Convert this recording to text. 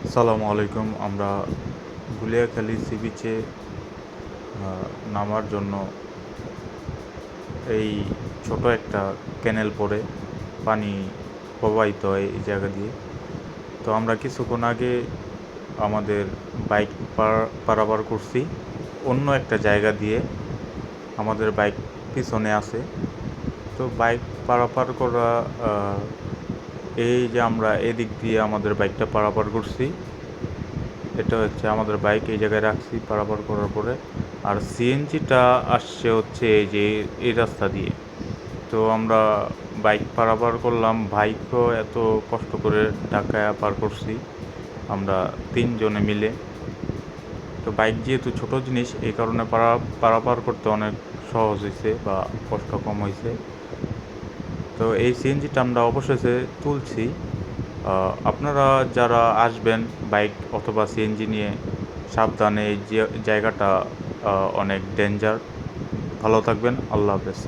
আসসালামু আলাইকুম। আমরা গুলিয়াখালী সি বিচে নামার জন্য এই ছোট একটা ক্যানেল পড়ে পানি প্রবাহিত হয় এই জায়গা দিয়ে। তো আমরা কিছুক্ষণ আগে আমাদের বাইক পারাপার করছি অন্য একটা জায়গা দিয়ে। আমাদের বাইক পিছনে আছে। তো বাইক পারাপার করা এই যে আমরা এদিক দিয়ে আমাদের বাইকটা পারাপার করছি, এটা হচ্ছে আমাদের বাইক এই জায়গায় রাখছি পারাপার করার পরে। আর সিএনজিটা আসছে হচ্ছে এই যে এই রাস্তা দিয়ে। তো আমরা বাইক পারাপার করলাম, বাইকও এত কষ্ট করে ঢাকায় পার করছি আমরা তিনজনে মিলে। তো বাইক যেহেতু ছোট জিনিস, এই কারণে পারাপার করতে অনেক সহজ হয়েছে বা কষ্ট কম হয়েছে। তো এই সিএনজিটা আমরা অবশেষে তুলছি। আপনারা যারা আসবেন বাইক অথবা সিএনজি নিয়ে, সাবধানে, এই যে জায়গাটা অনেক ডেঞ্জার। ভালো থাকবেন। আল্লাহ হাফেজ।